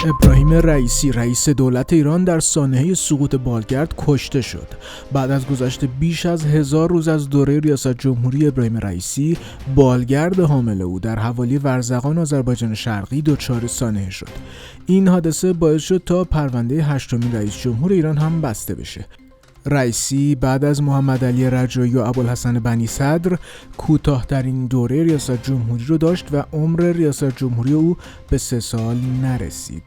ابراهیم رئیسی رئیس دولت ایران در سانحه سقوط بالگرد کشته شد. بعد از گذشت بیش از 1000 روز از دوره ریاست جمهوری ابراهیم رئیسی، بالگرد حامل او در حوالی ورزقان آذربایجان شرقی دچار سانحه شد. این حادثه باعث شد تا پرونده هشتمین رئیس جمهور ایران هم بسته بشه. رئیسی بعد از محمد علی رجایی و ابوالحسن بنی صدر کوتاه‌ترین دوره ریاست جمهوری رو داشت و عمر ریاست جمهوری او به 3 سال نرسید.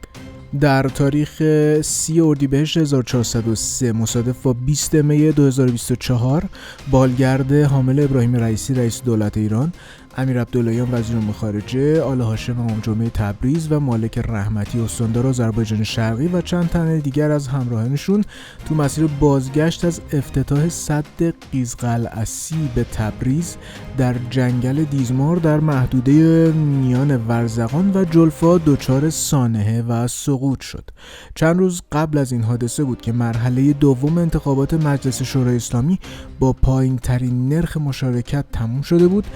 در تاریخ 30 اردیبهشت 1403 مصادف با 20 می 2024 بالگرد حامل ابراهیم رئیسی رئیس دولت ایران، امیر عبداللهیان وزیر امور خارجه، آل هاشم امام جمعه تبریز و مالک رحمتی استاندار آذربایجان شرقی و چند تن دیگر از همراهانشون تو مسیر بازگشت از افتتاح سد قیزقلعسی به تبریز در جنگل دیزمار در محدوده میان ورزقان و جلفا دچار سانحه و سقوط شد. چند روز قبل از این حادثه بود که مرحله دوم انتخابات مجلس شورای اسلامی با پایین ترین نرخ مشارکت تموم شده بود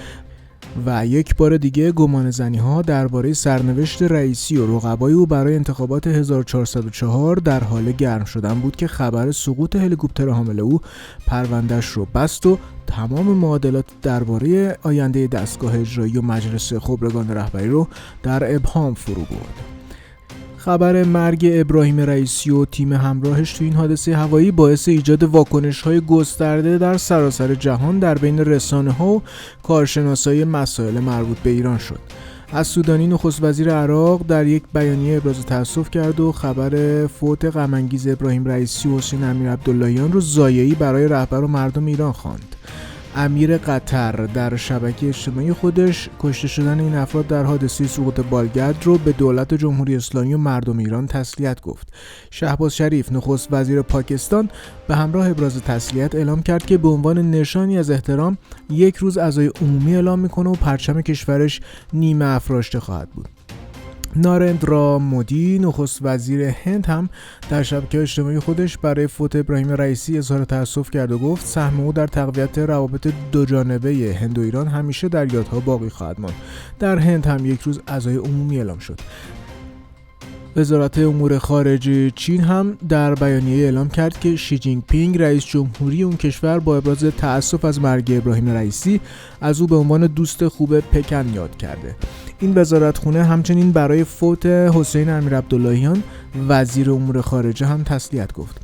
و یک بار دیگه گمانه‌زنی‌ها درباره سرنوشت رئیسی و رقبای او برای انتخابات 1404 در حال گرم شدن بود که خبر سقوط هلیکوپتر حامل او پروندهش رو بست و تمام معادلات درباره آینده دستگاه اجرایی و مجلس خبرگان رهبری رو در ابهام فرو برد. خبر مرگ ابراهیم رئیسی و تیم همراهش تو این حادثه هوایی باعث ایجاد واکنش‌های گسترده در سراسر جهان در بین رسانه‌ها و کارشناسای مسائل مربوط به ایران شد. از سودانی نخست وزیر عراق در یک بیانیه ابراز تأسف کرد و خبر فوت غم‌انگیز ابراهیم رئیسی و حسین امیر عبداللهیان رو ضایعه‌ای برای رهبر و مردم ایران خواند. امیر قطر در شبکه اجتماعی خودش کشته شدن این افراد در حادثه سقوط بالگرد رو به دولت جمهوری اسلامی و مردم ایران تسلیت گفت. شهباز شریف نخست وزیر پاکستان به همراه ابراز تسلیت اعلام کرد که به عنوان نشانی از احترام یک روز عزای عمومی اعلام میکنه و پرچم کشورش نیمه افراشته خواهد بود. نارندرا مودی نخست وزیر هند هم در شبکه اجتماعی خودش برای فوت ابراهیم رئیسی اظهار تأسف کرد و گفت سهم او در تقویت روابط دوجانبه هند و ایران همیشه در یادها باقی خواهد ماند. در هند هم یک روز عزای عمومی اعلام شد. وزارت امور خارجه چین هم در بیانیه اعلام کرد که شی جینگ پینگ رئیس جمهوری اون کشور با ابراز تأسف از مرگ ابراهیم رئیسی از او به عنوان دوست خوب پکن یاد کرده. این وزارتخونه همچنین برای فوت حسین امیر عبداللهیان وزیر امور خارجه هم تسلیت گفت.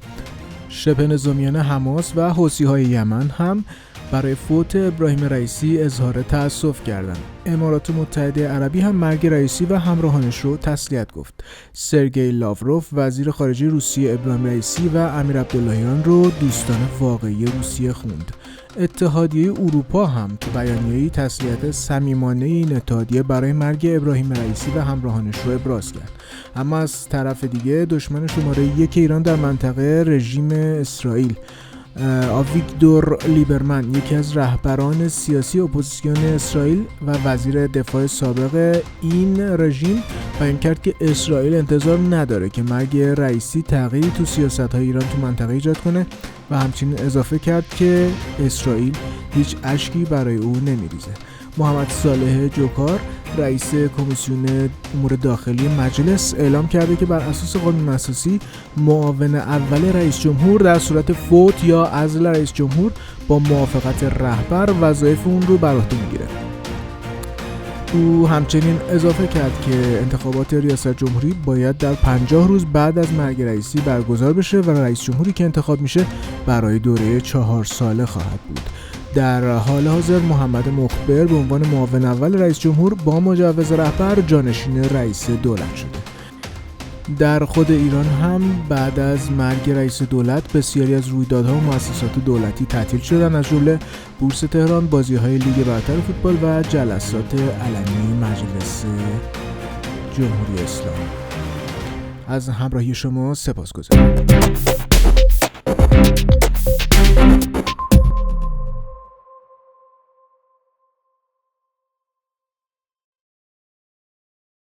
شبه نظامیان حماس و حوثی‌های یمن هم برای فوت ابراهیم رئیسی اظهار تأسف کردند. امارات متحده عربی هم مرگ رئیسی و همراهانش رو تسلیت گفت. سرگئی لاوروف وزیر خارجه روسیه ابراهیم رئیسی و امیر عبداللهیان رو دوستان واقعی روسیه خوند. اتحادیه اروپا هم تو بیانیه‌ای تسلیت صمیمانه این اتحادیه برای مرگ ابراهیم رئیسی و همراهانش رو ابراز کرد. اما از طرف دیگه دشمن شماره 1 ایران در منطقه رژیم اسرائیل آویگدور لیبرمن، یکی از رهبران سیاسی اپوزیسیون اسرائیل و وزیر دفاع سابق این رژیم، بیان کرد که اسرائیل انتظار نداره که مرگ رئیسی تغییری تو سیاست‌های ایران تو منطقه ایجاد کنه و همچنین اضافه کرد که اسرائیل هیچ اشکی برای او نمیریزه. محمد صالح جوکار رئیس کمیسیون امور داخلی مجلس اعلام کرده که بر اساس قانون اساسی معاون اول رئیس جمهور در صورت فوت یا عزل رئیس جمهور با موافقت رهبر وظایف اون رو بر عهده میگیره. او همچنین اضافه کرد که انتخابات ریاست جمهوری باید در 50 روز بعد از مرگ رئیسی برگزار بشه و رئیس جمهوری که انتخاب میشه برای دوره 4 ساله خواهد بود. در حال حاضر محمد مخبر به عنوان معاون اول رئیس جمهور با مجوز رهبر جانشین رئیس دولت شده. در خود ایران هم بعد از مرگ رئیس دولت بسیاری از رویدادها و مؤسسات دولتی تعطیل شدن، از جمله بورس تهران، بازی‌های لیگ برتر فوتبال و جلسات علنی مجلس جمهوری اسلامی. از همراهی شما سپاسگزارم.